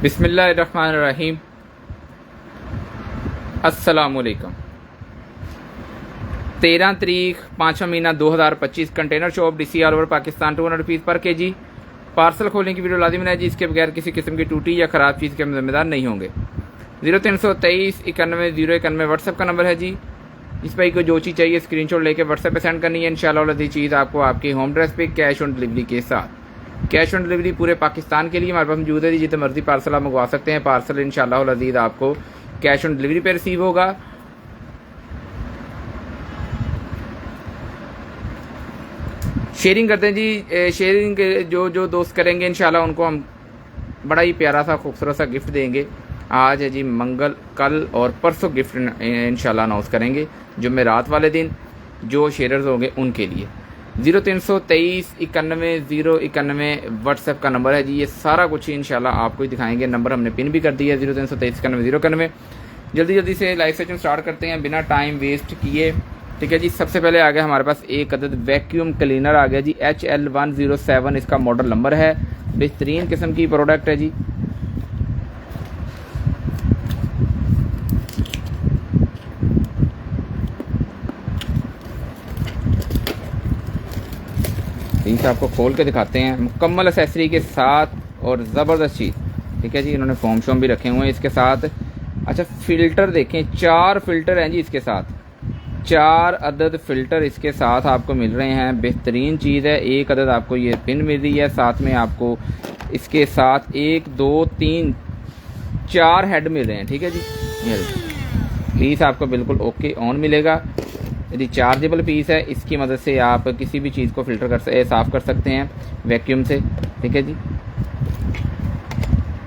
बिस्मिल्लाहिर्रहमानिर्रहीम। अस्सलामुअलैकुम। 13 तारीख 5वां महीना 2025। Container shop DC all over Pakistan 200 rupees पर केजी। पार्सल खोलने की वीडियो लाजिम है जी। इसके बगैर किसी किस्म की टूटी या ख़राब चीज़ के हम जिम्मेदार नहीं होंगे। 0323 91 091 व्हाट्सएप का नंबर है जी। इस भाई को जो चीज़ चाहिए स्क्रीनशॉट लेके व्हाट्सएप पे सेंड करनी है। इंशाल्लाह वाली चीज़ आपको आपकी होम एड्रेस पे कैश ऑन डिलीवरी के साथ। कैश ऑन डिलीवरी पूरे पाकिस्तान के लिए हमारे पास मौजूद है जी। जितने मर्जी पार्सल आप मंगवा सकते हैं। पार्सल इंशाल्लाह अज़ीज़ आपको कैश ऑन डिलीवरी पे रिसीव होगा। शेयरिंग करते हैं जी। शेयरिंग जो दोस्त करेंगे इंशाल्लाह उनको हम बड़ा ही प्यारा सा खूबसूरत सा गिफ्ट देंगे। आज है जी मंगल, कल और परसों गिफ्ट इंशाल्लाह अनाउंस करेंगे जुमेरात वाले दिन जो शेयरर्स होंगे उनके लिए। 0323 91 091 व्हाट्सएप का नंबर है जी। ये सारा कुछ इंशाल्लाह आपको ही दिखाएंगे। नंबर हमने पिन भी कर दिया है 0323 91 091। जल्दी से लाइव सेशन स्टार्ट करते हैं बिना टाइम वेस्ट किए। ठीक है जी। सबसे पहले आ गया हमारे पास एक अदद वैक्यूम क्लीनर आ गया जी। HL107 इसका मॉडल नंबर है। बेहतरीन किस्म की प्रोडक्ट है जी। इनसे आपको खोल के दिखाते हैं मुकम्मल एसेसरी के साथ और ज़बरदस्त चीज़। ठीक है जी। इन्होंने फोम शोम भी रखे हुए हैं इसके साथ। अच्छा फ़िल्टर देखें, 4 फ़िल्टर हैं जी इसके साथ। 4 अदद फ़िल्टर इसके साथ आपको मिल रहे हैं। बेहतरीन चीज़ है। एक अदद आपको ये पिन मिल रही है। साथ में आपको इसके साथ 1 2 3 4 हेड मिल रहे हैं। ठीक है जी। ये पीस आपको बिल्कुल ओके ऑन मिलेगा। रिचार्जेबल पीस है। इसकी मदद से आप किसी भी चीज़ को फ़िल्टर साफ़ कर सकते हैं वैक्यूम से। ठीक है जी।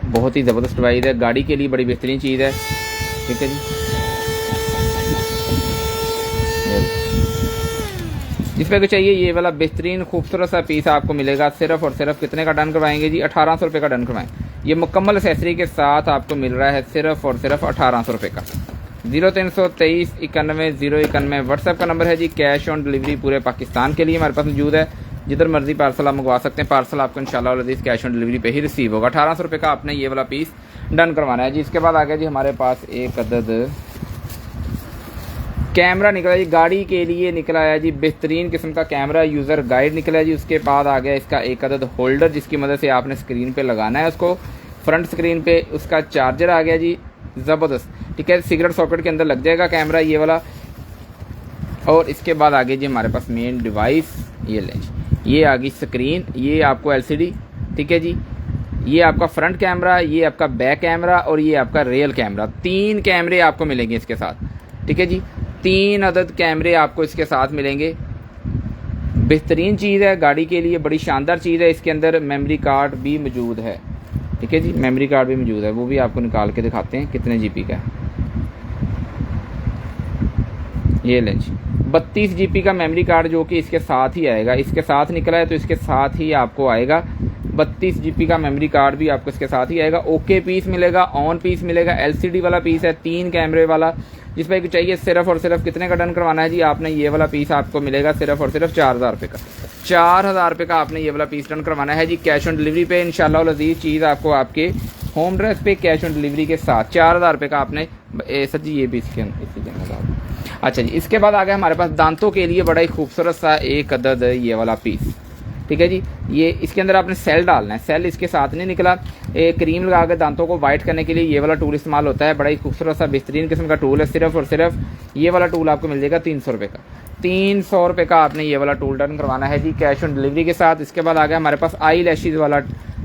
बहुत ही ज़बरदस्त डिवाइस है। गाड़ी के लिए बड़ी बेहतरीन चीज़ है। ठीक है जी। जिसमें को चाहिए ये वाला बेहतरीन खूबसूरत सा पीस आपको मिलेगा। सिर्फ और सिर्फ कितने का डन करवाएंगे जी? 1800 रुपये का डन करवाएं। ये मुकम्मल एसेसरी के साथ आपको मिल रहा है सिर्फ और सिर्फ 1800 रुपये का। 0323 91 091 व्हाट्सएप का नंबर है जी। कैश ऑन डिलीवरी पूरे पाकिस्तान के लिए हमारे पास मौजूद है। जिधर मर्जी पार्सल आप मंगवा सकते हैं। पार्सल आपको इंशाल्लाह अज़ीज़ कैश ऑन डिलीवरी पे ही रिसीव होगा। 1800 रुपये का आपने ये वाला पीस डन करवाना है जी। इसके बाद आ गया जी हमारे पास एक अदद कैमरा निकला जी। गाड़ी के लिए निकला है जी। बेहतरीन किस्म का कैमरा यूज़र गाइड निकला है जी। उसके बाद आ गया इसका एक अदद होल्डर जिसकी मदद से आपने स्क्रीन पे लगाना है उसको। फ्रंट स्क्रीन पे उसका चार्जर आ गया जी। ज़बरदस्त। ठीक है। सिगरेट सॉकेट के अंदर लग जाएगा कैमरा ये वाला। और इसके बाद आ गई जी हमारे पास मेन डिवाइस। ये लें, ये आ गई स्क्रीन। ये आपको LCD। ठीक है जी। ये आपका फ्रंट कैमरा, ये आपका बैक कैमरा और ये आपका रियल कैमरा। 3 कैमरे आपको मिलेंगे इसके साथ। ठीक है जी। 3 अदद कैमरे आपको इसके साथ मिलेंगे। बेहतरीन चीज़ है। गाड़ी के लिए बड़ी शानदार चीज़ है। इसके अंदर मेमोरी कार्ड भी मौजूद है। ठीक है जी। मेमोरी कार्ड भी मौजूद है। वो भी आपको निकाल के दिखाते हैं कितने GB का है। ये लें जी। 32 GB का मेमोरी कार्ड जो कि इसके साथ ही आएगा। इसके साथ निकला है तो इसके साथ ही आपको आएगा। 32 GB का मेमोरी कार्ड भी आपको इसके साथ ही आएगा। ओके पीस मिलेगा, ऑन पीस मिलेगा। LCD वाला पीस है 3 कैमरे वाला। जिस भाई को चाहिए सिर्फ और सिर्फ कितने का डन करवाना है जी? आपने ये वाला पीस आपको मिलेगा सिर्फ और सिर्फ 4000 रुपये का। 4000 रुपये का आपने ये वाला पीस डन करवाना है जी। कैश ऑन डिलीवरी पे इंशाल्लाह अज़ीज़ चीज़ आपको आपके होम एड्रेस पे कैश ऑन डिलीवरी के साथ 4000 रुपये का आपने सर जी ये भी इसी के अंदर। अच्छा जी। इसके बाद आ गया हमारे पास दांतों के लिए बड़ा ही खूबसूरत सा एक अदद ये वाला पीस। ठीक है जी। ये इसके अंदर आपने सेल डालना है। सेल इसके साथ नहीं निकला। एक क्रीम लगा के दांतों को वाइट करने के लिए ये वाला टूल इस्तेमाल होता है। बड़ा ही खूबसूरत सा बेहतरीन किस्म का टूल है। सिर्फ और सिर्फ ये वाला टूल आपको मिल जाएगा 300 रुपये का। 300 रुपये का आपने ये वाला टूल डन करवाना है जी कैश ऑन डिलीवरी के साथ। इसके बाद आ गया हमारे पास आई लैशेज़ वाला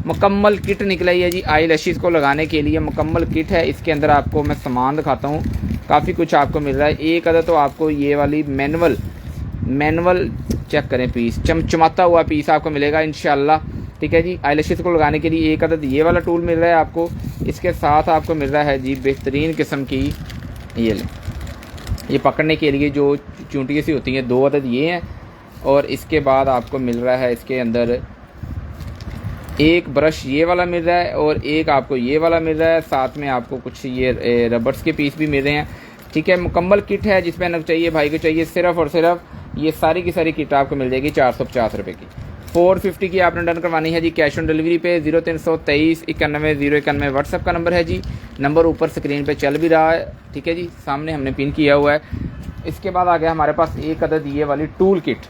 मुकम्मल किट निकला ही है जी। आई लैशेज़ को लगाने के लिए मुकम्मल किट है। इसके अंदर आपको मैं सामान दिखाता हूँ। काफ़ी कुछ आपको मिल रहा है। एक अदद तो आपको ये वाली मैनुअल चेक करें पीस चमचमाता हुआ पीस आपको मिलेगा इंशाल्लाह। ठीक है जी। आईलैशेस को लगाने के लिए एक अदद ये वाला टूल मिल रहा है आपको। इसके साथ आपको मिल रहा है जी बेहतरीन किस्म की ये पकड़ने के लिए जो चूंटियाँ सी होती हैं 2 अदद ये हैं। और इसके बाद आपको मिल रहा है इसके अंदर एक ब्रश ये वाला मिल रहा है और एक आपको ये वाला मिल रहा है। साथ में आपको कुछ ये रबर्स के पीस भी मिल रहे हैं। ठीक है। मुकम्मल किट है। जिसमें चाहिए भाई को चाहिए सिर्फ और सिर्फ ये सारी की सारी किट आपको मिल जाएगी 450 रुपये की। 450 की आपने डन करवानी है जी कैश ऑन डिलीवरी पे। 0323 91 091 व्हाट्सएप का नंबर है जी। नंबर ऊपर स्क्रीन पे चल भी रहा है, ठीक है जी, सामने हमने पिन किया हुआ है। इसके बाद आ गया हमारे पास एक अदद ये वाली टूल किट।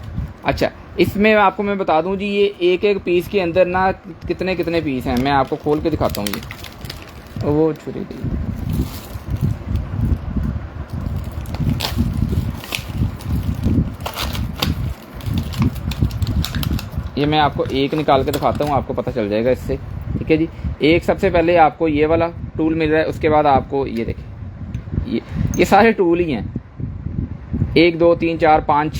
अच्छा, इसमें आपको मैं बता दूं जी, ये एक एक पीस के अंदर ना कितने कितने पीस हैं, मैं आपको खोल के दिखाता हूँ। ये वो छुरी दी, ये मैं आपको एक निकाल के दिखाता हूँ, आपको पता चल जाएगा इससे, ठीक है जी। एक सबसे पहले आपको ये वाला टूल मिल रहा है, उसके बाद आपको ये देखिए, ये सारे टूल ही हैं, 1 2 3 4 5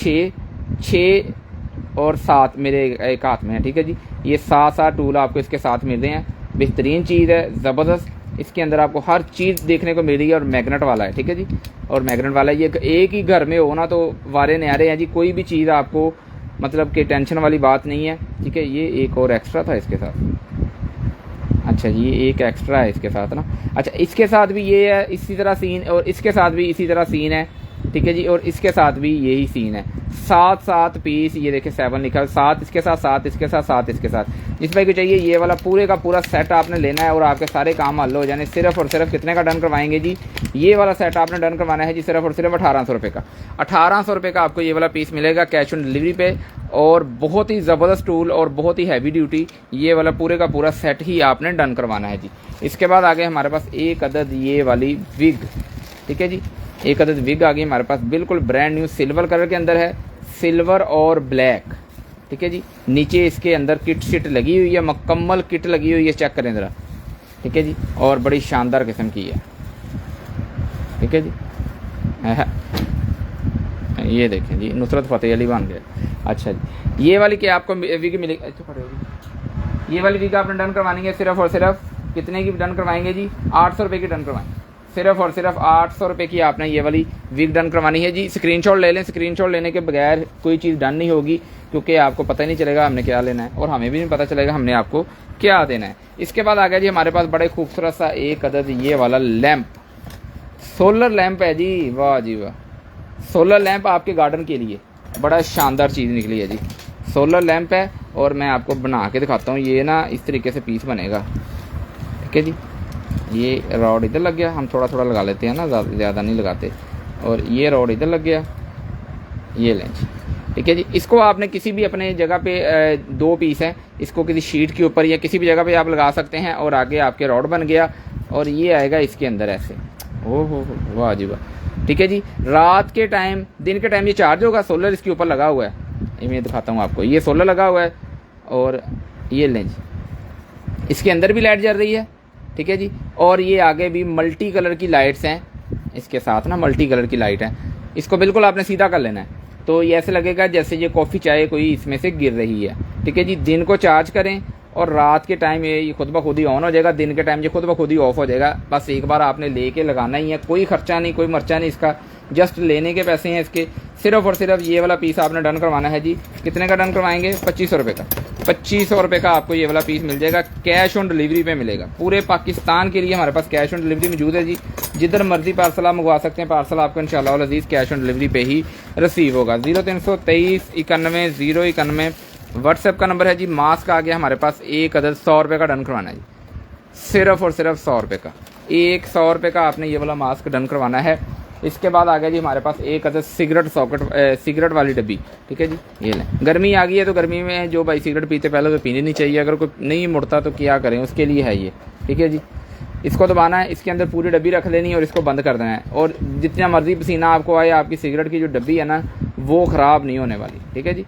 6 और 7 मेरे एक हाथ में है, ठीक है जी। ये 7 टूल आपको इसके साथ मिल रहे हैं। बेहतरीन चीज़ है, ज़बरदस्त। इसके अंदर आपको हर चीज़ देखने को मिल रही है और मैग्नेट वाला है, ठीक है जी। और मैग्नेट वाला ये एक ही घर में हो ना तो वारे न्यारे हैं जी, कोई भी चीज़ आपको मतलब कि टेंशन वाली बात नहीं है, ठीक है। ये एक और एक्स्ट्रा था इसके साथ। अच्छा, ये एक एक्स्ट्रा है इसके साथ ना। अच्छा, इसके साथ भी ये है इसी तरह सीन, और इसके साथ भी इसी तरह सीन है, ठीक है जी। और इसके साथ भी यही सीन है। 7 पीस, ये देखिए 7 लिखा है, 7 इसके साथ, 7 इसके साथ, 7 इसके साथ। जिस भाई को चाहिए ये वाला पूरे का पूरा सेट आपने लेना है और आपके सारे काम हल हो जाने। सिर्फ और सिर्फ कितने का डन करवाएंगे जी? ये वाला सेट आपने डन करवाना है जी सिर्फ और सिर्फ 1800 रुपये का। 1800 रुपये का आपको ये वाला पीस मिलेगा कैश ऑन डिलीवरी पे। और बहुत ही ज़बरदस्त टूल और बहुत ही हैवी ड्यूटी, ये वाला पूरे का पूरा सेट ही आपने डन करवाना है जी। इसके बाद आगे हमारे पास एक अदद ये वाली विग, ठीक है जी। एक अदद विग आ गई हमारे पास, बिल्कुल ब्रांड न्यू सिल्वर कलर के अंदर है, सिल्वर और ब्लैक, ठीक है जी। नीचे इसके अंदर किट शिट लगी हुई है, मुकम्मल किट लगी हुई है, चेक करें ज़रा, ठीक है जी। और बड़ी शानदार किस्म की है, ठीक है जी। ये देखें जी, नुसरत फ़तेह अली बन गए। अच्छा जी, ये वाली क्या आपको विग मिलेगी? अच्छा, ये वाली विग आपने डन करवानी है सिर्फ और सिर्फ कितने की डन करवाएंगे जी? 800 रुपये की डन करवाएंगे। सिर्फ और सिर्फ 800 रुपये की आपने ये वाली विग डन करवानी है जी। स्क्रीनशॉट ले लें, स्क्रीनशॉट लेने के बगैर कोई चीज़ डन नहीं होगी, क्योंकि आपको पता ही नहीं चलेगा हमने क्या लेना है और हमें भी नहीं पता चलेगा हमने आपको क्या देना है। इसके बाद आ गया जी हमारे पास बड़े खूबसूरत सा एक अदद ये वाला लैंप, सोलर लैंप है जी। वाह जी वाह, सोलर लैंप आपके गार्डन के लिए बड़ा शानदार चीज़ निकली है जी। सोलर लैंप है और मैं आपको बना के दिखाता हूँ। ये ना इस तरीके से पीस बनेगा, ठीक है जी। ये रॉड इधर लग गया, हम थोड़ा थोड़ा लगा लेते हैं ना, ज़्यादा नहीं लगाते। और ये रॉड इधर लग गया, ये लेंच, ठीक है जी। इसको आपने किसी भी अपने जगह पे 2 पीस हैं, इसको किसी शीट के ऊपर या किसी भी जगह पे आप लगा सकते हैं और आगे आपके रॉड बन गया और ये आएगा इसके अंदर ऐसे। ओहो वाह जी वाह, ठीक है जी। रात के टाइम, दिन के टाइम ये चार्ज होगा, सोलर इसके ऊपर लगा हुआ है। ये मैं दिखाता हूँ आपको, ये सोलर लगा हुआ है और ये लेंच, इसके अंदर भी लाइट जल रही है, ठीक है जी। और ये आगे भी मल्टी कलर की लाइट्स हैं इसके साथ ना, मल्टी कलर की लाइट है। इसको बिल्कुल आपने सीधा कर लेना है, तो ये ऐसे लगेगा जैसे ये कॉफ़ी चाय कोई इसमें से गिर रही है, ठीक है जी। दिन को चार्ज करें और रात के टाइम ये खुद ब खुद ही ऑन हो जाएगा, दिन के टाइम ये खुद ब खुद ही ऑफ हो जाएगा। बस एक बार आपने लेके लगाना ही है, कोई खर्चा नहीं, कोई मर्चा नहीं इसका, जस्ट लेने के पैसे हैं इसके। सिर्फ और सिर्फ ये वाला पीस आपने डन करवाना है जी। कितने का डन करवाएंगे? 2500 रुपये का। 2500 रुपये का आपको ये वाला पीस मिल जाएगा, कैश ऑन डिलीवरी पे मिलेगा। पूरे पाकिस्तान के लिए हमारे पास कैश ऑन डिलीवरी मौजूद है जी। जिधर मर्जी पार्सल आप मंगवा सकते हैं, पार्सल आपको इंशाल्लाह अल अज़ीज़ कैश ऑन डिलीवरी पे ही रिसीव होगा। 0323 91 091 व्हाट्सएप का नंबर है जी। मास्क आ गया हमारे पास, एक अदद 100 रुपये का डन करवाना है जी। सिर्फ और सिर्फ 100 रुपये का, 100 रुपये का आपने ये वाला मास्क डन करवाना है। इसके बाद आ गया जी हमारे पास एक अदद सिगरेट सॉकेट, सिगरेट वाली डब्बी, ठीक है जी। ये लें, गर्मी आ गई है तो गर्मी में जो भाई सिगरेट पीते पहले तो पीनी नहीं चाहिए, अगर कोई नहीं मुड़ता तो क्या करें, उसके लिए है ये, ठीक है जी। इसको दबाना है, इसके अंदर पूरी डब्बी रख लेनी है और इसको बंद कर देना है। और जितना मर्जी पसीना आपको आए, आपकी सिगरेट की जो डब्बी है ना वो ख़राब नहीं होने वाली, ठीक है जी।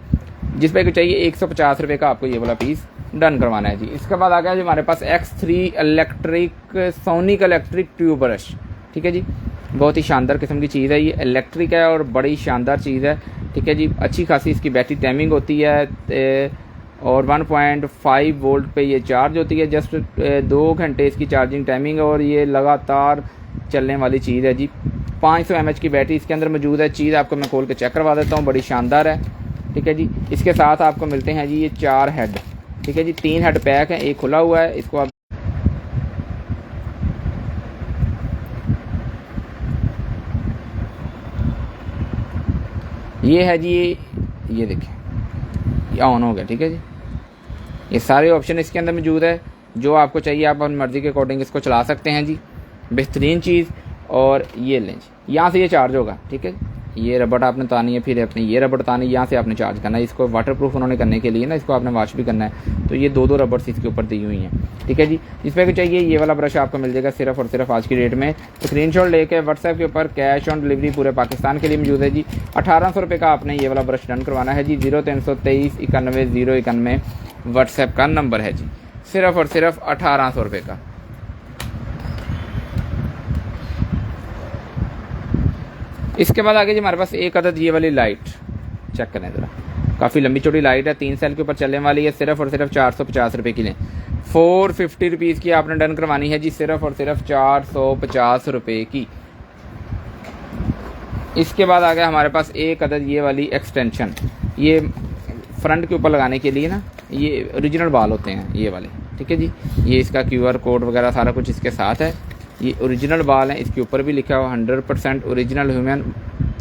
जिस पे को चाहिए 150 रुपये का आपको ये वाला पीस डन करवाना है जी। इसके बाद आ गया जी हमारे पास X3 electric sonic electric tube brush, ठीक है जी। बहुत ही शानदार किस्म की चीज़ है, ये इलेक्ट्रिक है और बड़ी शानदार चीज़ है, ठीक है जी। अच्छी खासी इसकी बैटरी टाइमिंग होती है और 1.5 वोल्ट पे ये चार्ज होती है। जस्ट 2 घंटे इसकी चार्जिंग टाइमिंग है और ये लगातार चलने वाली चीज़ है जी। 500 mAh की बैटरी इसके अंदर मौजूद है। चीज़ आपको मैं खोल के चेक करवा देता हूँ, बड़ी शानदार है, ठीक है जी। इसके साथ आपको मिलते हैं जी ये 4 हेड, ठीक है जी। 3 हेड पैक है, एक खुला हुआ है, इसको आप ये है जी, ये देखें ये ऑन हो गया, ठीक है जी। ये सारे ऑप्शन इसके अंदर मौजूद है। जो आपको चाहिए आप अपनी मर्ज़ी के अकॉर्डिंग इसको चला सकते हैं जी, बेहतरीन चीज़। और ये लें जी, यहाँ से ये चार्ज होगा, ठीक है। ये रबड़ आपने तानी है, फिर अपनी ये रबड़ तानी, यहाँ से आपने चार्ज करना है। इसको वाटरप्रूफ उन्होंने करने के लिए ना, इसको आपने वॉश भी करना है, तो ये दो रबड़ इसके ऊपर दी हुई हैं, ठीक है जी। जिस पर चाहिए ये वाला ब्रश आपको मिल जाएगा सिर्फ और सिर्फ आज की डेट में। तो स्क्रीनशॉट लेके व्हाट्सएप के ऊपर कैश ऑन डिलीवरी पूरे पाकिस्तान के लिए मौजूद है जी। 1800 रुपये का आपने ये वाला ब्रश डन करवाना है जी। 0323 91 091 व्हाट्सएप का नंबर है जी, सिर्फ और सिर्फ 1800 रुपये का। इसके बाद आगे जी हमारे पास एक अदद ये वाली लाइट चेक करें ज़रा, काफ़ी लंबी चौड़ी लाइट है, 3 सेल के ऊपर चलने वाली है, सिर्फ और सिर्फ 450 रुपये की लें। 450 रुपीज़ की आपने डन करवानी है जी, सिर्फ और सिर्फ 450 रुपये की। इसके बाद आ गया हमारे पास एक अदद ये वाली एक्सटेंशन, ये फ्रंट के ऊपर लगाने के लिए ना, ये ओरिजिनल बाल होते हैं ये वाले, ठीक है जी। ये इसका QR कोड वगैरह सारा कुछ इसके साथ है। ये ओरिजिनल बाल हैं, इसके ऊपर भी लिखा हुआ 100% ओरिजिनल ह्यूमन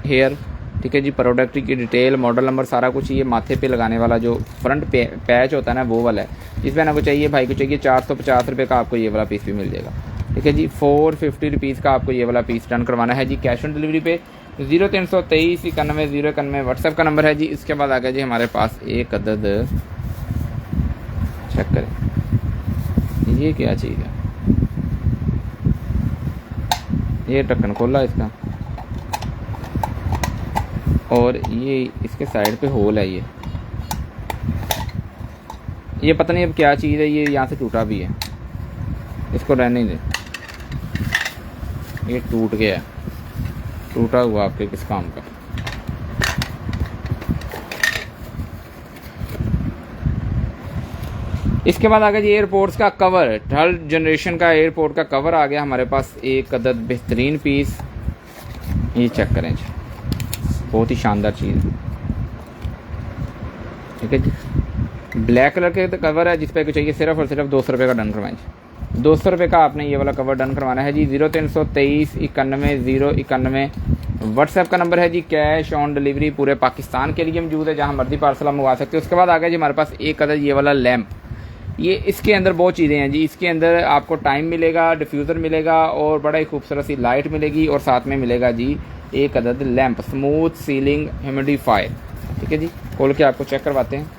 हेयर, ठीक है जी। प्रोडक्ट की डिटेल, मॉडल नंबर, सारा कुछ। ये माथे पे लगाने वाला जो फ्रंट पैच होता है ना, वो वाला है। इस पर ना को चाहिए भाई को चाहिए 450 रुपये का आपको ये वाला पीस भी मिल जाएगा, ठीक है जी। 450 रुपीज़ का आपको ये वाला पीस डन करवाना है जी, कैश ऑन डिलीवरी पे। 0323 91 091 व्हाट्सएप का नंबर है जी। इसके बाद आ गया जी हमारे पास एक अदद, चेक करें ये क्या चीज़ है। ये ढक्कन खोला इसका, और ये इसके साइड पे होल है। ये पता नहीं अब क्या चीज़ है, ये यहाँ से टूटा भी है, इसको रहने दे। ये टूट गया है, टूटा हुआ आपके किस काम का। इसके बाद आ गया जी एयरपोर्ट्स का कवर, थर्ड जनरेशन का एयरपोर्ट का कवर आ गया हमारे पास एक अदद बेहतरीन पीस। ये चेक करें जी, बहुत ही शानदार चीज़ है, ठीक है जी। ब्लैक कलर के कवर है, जिस पे को चाहिए सिर्फ और सिर्फ 200 रुपये का डन करवाएं जी। 200 रुपये का आपने ये वाला कवर डन करवाना है जी। 0323 91 091 व्हाट्सएप का नंबर है जी। कैश ऑन डिलीवरी पूरे पाकिस्तान के लिए मौजूद है, जहाँ मर्जी पार्सल आप मंगवा सकते हो। उसके बाद आ गया जी हमारे पास एक अदद ये वाला लैम्प। ये इसके अंदर बहुत चीज़ें हैं जी। इसके अंदर आपको टाइम मिलेगा, डिफ्यूज़र मिलेगा, और बड़ा ही खूबसूरत सी लाइट मिलेगी, और साथ में मिलेगा जी एक अदद लैंप, स्मूथ सीलिंग ह्यूमिडिफायर, ठीक है जी। खोल के आपको चेक करवाते हैं।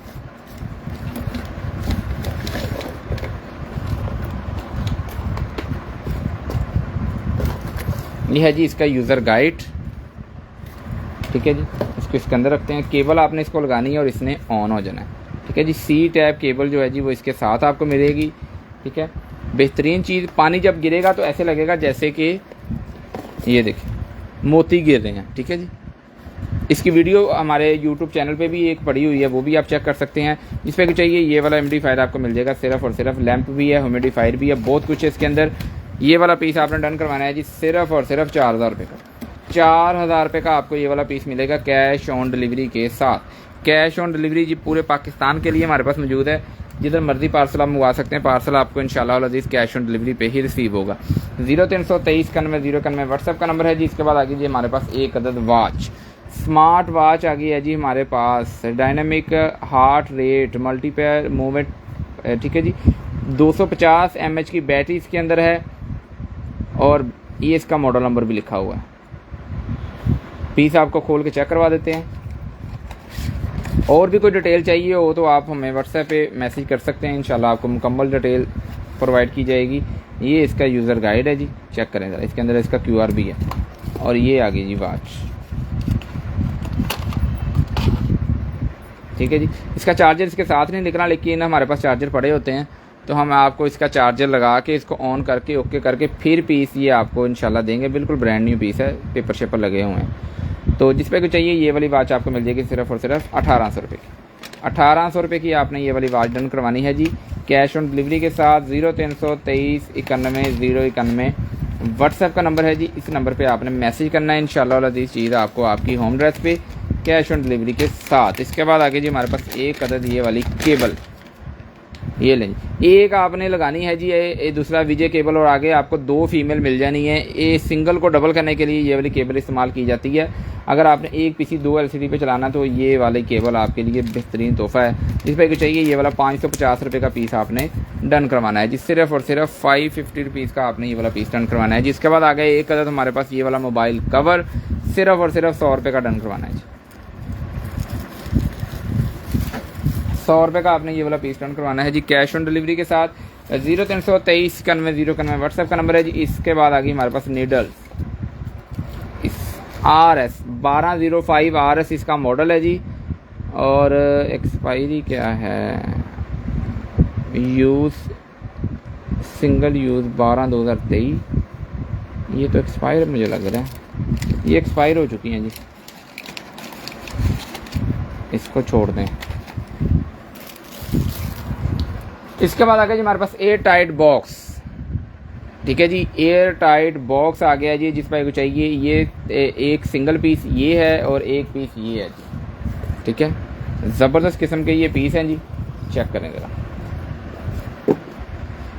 ये है जी इसका यूज़र गाइड, ठीक है जी। इसको इसके अंदर रखते हैं। केबल आपने इसको लगानी है और इसने ऑन हो जाना है, ठीक है जी। C टैप केबल जो है जी वो इसके साथ आपको मिलेगी, ठीक है। बेहतरीन चीज़। पानी जब गिरेगा तो ऐसे लगेगा जैसे कि ये देखिए मोती गिर रहे हैं, ठीक है जी। इसकी वीडियो हमारे YouTube चैनल पे भी एक पड़ी हुई है, वो भी आप चेक कर सकते हैं। जिस पे चाहिए ये वाला ह्यूमिडिफायर आपको मिल जाएगा, सिर्फ और सिर्फ लैंप भी है, ह्यूमिडिफायर भी है, बहुत कुछ है इसके अंदर। ये वाला पीस आपने डन करवाना है जी, सिर्फ और सिर्फ 4000 रुपये का। 4000 रुपये का आपको ये वाला पीस मिलेगा कैश ऑन डिलीवरी के साथ। कैश ऑन डिलीवरी जी पूरे पाकिस्तान के लिए हमारे पास मौजूद है, जिधर मर्जी पार्सल आप मंगवा सकते हैं। पार्सल आपको इंशाल्लाह अज़ीज़ कैश ऑन डिलीवरी पे ही रिसीव होगा। 0323 91 091 व्हाट्सएप का नंबर है जी। इसके बाद आ गई जी हमारे पास एक अदद वॉच, स्मार्ट वॉच आ गई है जी हमारे पास। डायनामिक हार्ट रेट मल्टीपेयर मूवमेंट, ठीक है जी। 250 mAh की बैटरी इसके अंदर है, और ये इसका मॉडल नंबर भी लिखा हुआ है। पीस आपको खोल के चेक करवा देते हैं। और भी कोई डिटेल चाहिए हो तो आप हमें व्हाट्सएप पे मैसेज कर सकते हैं, इंशाल्लाह आपको मुकम्मल डिटेल प्रोवाइड की जाएगी। ये इसका यूज़र गाइड है जी, चेक करें ज़रा। इसके अंदर इसका QR भी है, और ये आ गई जी वॉच, ठीक है जी। इसका चार्जर इसके साथ नहीं निकला, लेकिन हमारे पास चार्जर पड़े होते हैं, तो हम आपको इसका चार्जर लगा के इसको ऑन करके ओके करके फिर पीस ये आपको इंशाल्लाह देंगे। बिल्कुल ब्रांड न्यू पीस है, पेपर शेपर लगे हुए हैं। तो जिस पे को चाहिए ये वाली वॉच आपको मिल जाएगी सिर्फ और सिर्फ 1800 रुपये की। 1800 रुपये की आपने ये वाली वॉच डन करवानी है जी, कैश ऑन डिलीवरी के साथ। 0323 91 091 व्हाट्सएप का नंबर है जी। इस नंबर पे आपने मैसेज करना है, इंशाल्लाह अज़ीज़ चीज़ आपको आपकी होम एड्रेस पे कैश ऑन डिलीवरी के साथ। इसके बाद आगे जी हमारे पास एक अदद ये वाली केबल, ये लें जी। एक आपने लगानी है जी ये दूसरा विजय केबल और आगे आपको 2 फीमेल मिल जानी है। ये सिंगल को डबल करने के लिए ये वाली केबल इस्तेमाल की जाती है। अगर आपने एक पीसी 2 LCD पे चलाना तो ये वाली केबल आपके लिए बेहतरीन तोहफा है। जिस पर चाहिए ये वाला 550 रुपये का पीस आपने डन करवाना है जी। सिर्फ और सिर्फ 550 रुपीज़ का आपने ये वाला पीस डन करवाना है। जिसके बाद आ गया एक अदद हमारे पास ये वाला मोबाइल कवर, सिर्फ और सिर्फ 100 रुपये का डन करवाना है जी। 100 रुपये का आपने ये वाला पीस डन करवाना है जी, कैश ऑन डिलीवरी के साथ। 0323 91 व्हाट्सएप का नंबर है जी। इसके बाद आ गई हमारे पास नीडल्स, RS 1205 RS इसका मॉडल है जी। और एक्सपायरी क्या है, यूज़ सिंगल यूज़ 12/2023। ये तो एक्सपायर मुझे लग रहा है, ये एक्सपायर हो चुकी हैं जी, इसको छोड़ दें। इसके बाद आ गया जी हमारे पास एयर टाइट बॉक्स, ठीक है जी। एयर टाइट बॉक्स आ गया जी, जिस पर चाहिए ये एक सिंगल पीस ये है और एक पीस ये है जी, ठीक है। ज़बरदस्त किस्म के ये पीस हैं जी, चेक करें ज़रा।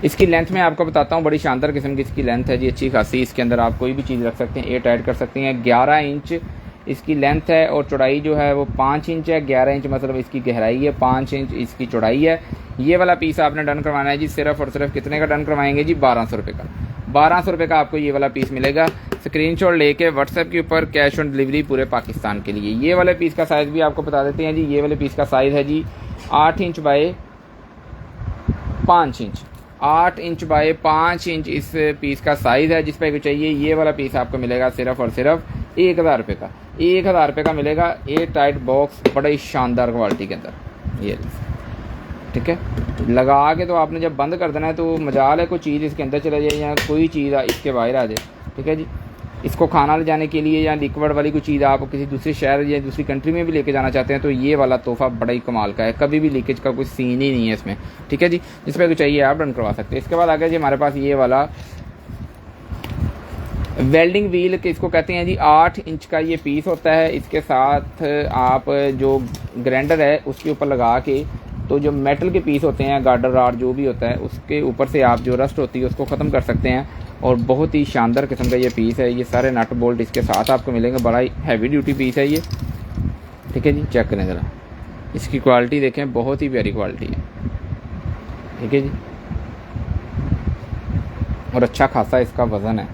इसकी लेंथ में आपको बताता हूँ, बड़ी शानदार किस्म की इसकी लेंथ है जी, अच्छी खासी। इसके अंदर आप कोई भी चीज़ रख सकते हैं, एयर टाइट कर सकते हैं। 11 इंच इसकी लेंथ है और चौड़ाई जो है वो 5 इंच है। 11 इंच मतलब इसकी गहराई है, 5 इंच इसकी चौड़ाई है। ये वाला पीस आपने डन करवाना है जी। सिर्फ और सिर्फ कितने का डन करवाएंगे जी, 1200 रुपये का। 1200 रुपये का आपको ये वाला पीस मिलेगा। स्क्रीनशॉट लेके व्हाट्सएप के ऊपर, कैश ऑन डिलीवरी पूरे पाकिस्तान के लिए। ये वाले पीस का साइज़ भी आपको बता देते हैं जी। ये वाले पीस का साइज़ है जी 8 inch by 5 inch, 8 inch by 5 inch इस पीस का साइज़ है। जिस पर चाहिए ये वाला पीस आपको मिलेगा सिर्फ और सिर्फ 1000 रुपये का। 1000 रुपये का मिलेगा एयर टाइट बॉक्स, बड़ा ही शानदार क्वालिटी के अंदर ये, ठीक है। लगा के तो आपने जब बंद कर देना है तो मजाल है कोई चीज़ इसके अंदर चला जाए या कोई चीज़ इसके बाहर आ जाए, ठीक है जी। इसको खाना ले जाने के लिए या लिक्विड वाली कोई चीज़ आप किसी दूसरे शहर या दूसरी कंट्री में भी लेके जाना चाहते हैं तो ये वाला तोहफा बड़ा ही कमाल का है, कभी भी लीकेज का कोई सीन ही नहीं है इसमें, ठीक है जी। जिस पर चाहिए आप डन करवा सकते हैं। इसके बाद आ गया जी हमारे पास ये वाला वेल्डिंग व्हील के इसको कहते हैं जी। 8 इंच का ये पीस होता है। इसके साथ आप जो ग्राइंडर है उसके ऊपर लगा के तो जो मेटल के पीस होते हैं, गार्डर राड जो भी होता है, उसके ऊपर से आप जो रस्ट होती है उसको ख़त्म कर सकते हैं। और बहुत ही शानदार किस्म का ये पीस है। ये सारे नट बोल्ट इसके साथ आपको मिलेंगे, बड़ा ही हैवी ड्यूटी पीस है ये, ठीक है जी। चेक करें ज़रा, इसकी क्वालिटी देखें, बहुत ही प्यारी क्वालिटी है, ठीक है जी। और अच्छा खासा इसका वज़न है।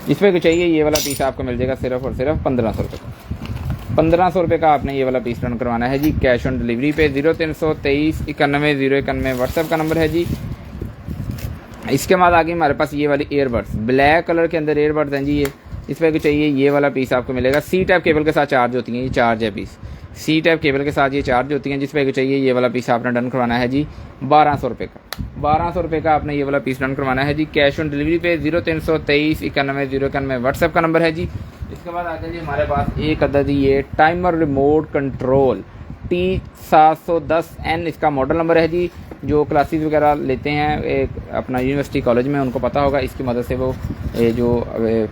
इस पर चाहिए ये वाला पीस आपको मिल जाएगा सिर्फ और सिर्फ 1500 रुपये का। 1500 रुपये का आपने ये वाला पीस रन करवाना है जी, कैश ऑन डिलीवरी पे। 0323 91 091 व्हाट्सएप का नंबर है जी। इसके बाद आगे हमारे पास ये वाली ईयरबड्स, ब्लैक कलर के अंदर ईयरबड्स हैं जी ये। इस पर चाहिए ये वाला पीस आपको मिलेगा। सी टाइप केबल के साथ चार्ज होती हैं, ये चार्ज है पीस, सी टाइप केबल के साथ ये चार्ज होती हैं। जिस पर चाहिए ये वाला पीस आपने डन करवाना है जी 1200 रुपये का। 1200 रुपये का आपने ये वाला पीस डन करवाना है जी, कैश ऑन डिलीवरी पे। 0323 91 091 व्हाट्सएप का नंबर है जी। इसके बाद आते हैं जी हमारे पास एक अदद ये टाइमर रिमोट कंट्रोल T710N इसका मॉडल नंबर है जी। जो क्लासेस वगैरह लेते हैं एक अपना यूनिवर्सिटी कॉलेज में उनको पता होगा, इसकी मदद से वो जो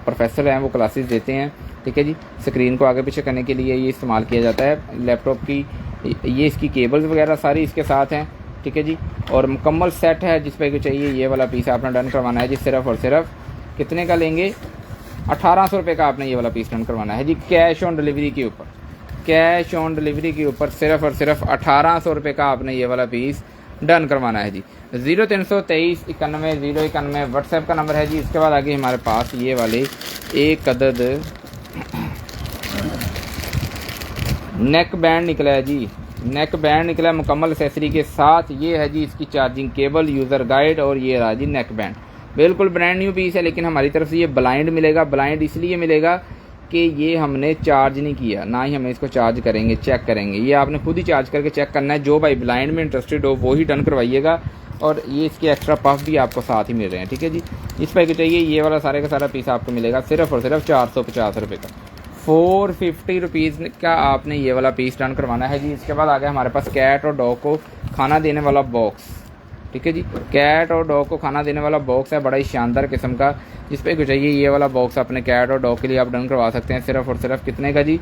प्रोफेसर हैं वो क्लासेस देते हैं, ठीक है जी। स्क्रीन को आगे पीछे करने के लिए ये इस्तेमाल किया जाता है लैपटॉप की। ये इसकी केबल्स वगैरह सारी इसके साथ हैं, ठीक है जी। और मुकम्मल सेट है। जिस पर चाहिए ये वाला पीस आपने डन करवाना है जी। सिर्फ और सिर्फ कितने का लेंगे, 1800 रुपये का आपने ये वाला पीस डन करवाना है जी, कैश ऑन डिलीवरी के ऊपर। कैश ऑन डिलीवरी के ऊपर सिर्फ और सिर्फ 1800 रुपये का आपने ये वाला पीस डन करवाना है जी। 0323 91 091 व्हाट्सएप का नंबर है जी। इसके बाद आगे हमारे पास ये वाले एक अदद नेक बैंड निकला है जी। नेक बैंड निकला है मुकम्मल एसेसरी के साथ। ये है जी इसकी चार्जिंग केबल, यूज़र गाइड और ये रहा जी नेक बैंड। बिल्कुल ब्रांड न्यू पीस है, लेकिन हमारी तरफ से ये ब्लाइंड मिलेगा। ब्लाइंड इसलिए मिलेगा कि ये हमने चार्ज नहीं किया, ना ही हमें इसको चार्ज करेंगे, चेक करेंगे। ये आपने खुद ही चार्ज करके चेक करना है। जो भाई ब्लाइंड में इंटरेस्टेड हो वो ही डन करवाइएगा। और ये इसके एक्स्ट्रा पफ भी आपको साथ ही मिल रहे हैं, ठीक है जी। इस पर चाहिए ये वाला सारे का सारा पीस आपको मिलेगा सिर्फ और सिर्फ 450 रुपये का। 450 रुपीज़ का आपने ये वाला पीस डन करवाना है जी। इसके बाद आ गया हमारे पास कैट और डॉग को खाना देने वाला बॉक्स, ठीक है जी। कैट और डॉग को खाना देने वाला बॉक्स है, बड़ा ही शानदार किस्म का। जिस पे चाहिए ये वाला बॉक्स अपने कैट और डॉग के लिए आप डन करवा सकते हैं। सिर्फ और सिर्फ कितने का जी,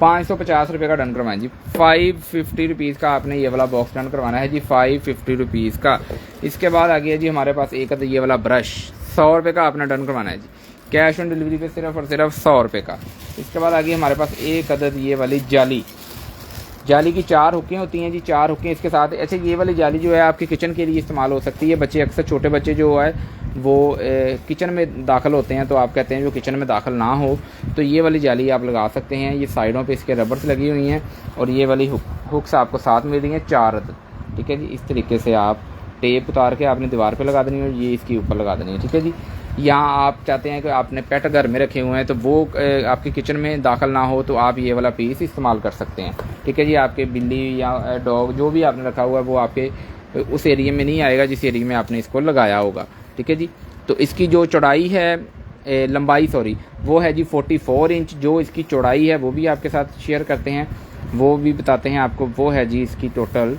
550 रुपये का डन करवाएं जी। 550 रुपीज़ का आपने ये वाला बॉक्स डन करवाना है जी, 550 रुपीज़ का। इसके बाद आ गया जी हमारे पास एक ये वाला ब्रश, 100 रुपये का आपने डन करवाना है जी, कैश ऑन डिलीवरी पे सिर्फ और सिर्फ 100 रुपये का। इसके बाद आ गई हमारे पास एक अदद ये वाली जाली, जाली की 4 हुकें होती हैं जी, 4 हुकें इसके साथ। अच्छा ये वाली जाली जो है आपके किचन के लिए इस्तेमाल हो सकती है। बच्चे अक्सर छोटे बच्चे जो है वो किचन में दाखिल होते हैं, तो आप कहते हैं जो किचन में दाखिल ना हो तो ये वाली जाली आप लगा सकते हैं। ये साइडों पे इसके रबर्स लगी हुई हैं और ये वाली हुक्स आपको साथ मिल रही हैं 4 अदद, ठीक है जी। इस तरीके से आप टेप उतार के आपने दीवार पे लगा देनी है और ये इसके ऊपर लगा देनी है, ठीक है जी। यहाँ आप चाहते हैं कि आपने पेट घर में रखे हुए हैं तो वो आपके किचन में दाखिल ना हो तो आप ये वाला पीस इस्तेमाल कर सकते हैं, ठीक है जी। आपके बिल्ली या डॉग जो भी आपने रखा हुआ है वो आपके उस एरिया में नहीं आएगा जिस एरिया में आपने इसको लगाया होगा, ठीक है जी। तो इसकी जो चौड़ाई है लंबाई सॉरी वो है जी 44 इंच। जो इसकी चौड़ाई है वो भी आपके साथ शेयर करते हैं, वो भी बताते हैं आपको। वो है जी इसकी टोटल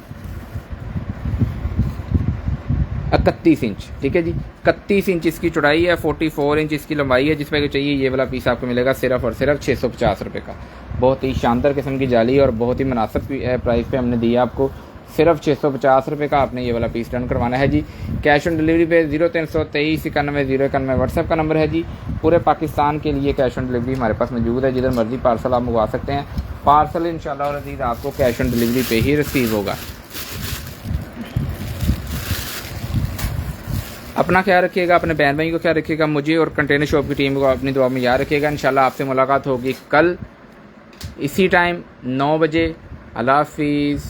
31 इंच, ठीक है जी। 31 इंच इसकी चौड़ाई है, 44 इंच इसकी लंबाई है। जिस पे चाहिए ये वाला पीस आपको मिलेगा सिर्फ और सिर्फ 650 रुपये का। बहुत ही शानदार किस्म की जाली और बहुत ही मुनासिब प्राइस पे हमने दिया आपको, सिर्फ 650 रुपये का आपने ये वाला पीस डन करवाना है जी। कैश ऑन डिलीवरी पे 0323 91 091 व्हाट्सएप का नंबर है जी। पूरे पाकिस्तान के लिए कैश ऑन डिलीवरी हमारे पास मौजूद है, जिधर मर्जी पार्सल आप मंगवा सकते हैं। पार्सल इंशाल्लाह और अजीज़ आपको कैश ऑन डिलीवरी पे ही रिसीव होगा। अपना ख्याल रखिएगा, अपने बहन भाई को ख्याल रखिएगा, मुझे और कंटेनर शॉप की टीम को अपनी दुआ में याद रखिएगा। इंशाल्लाह आपसे मुलाकात होगी कल इसी टाइम 9 बजे। अल्लाह हाफिज़।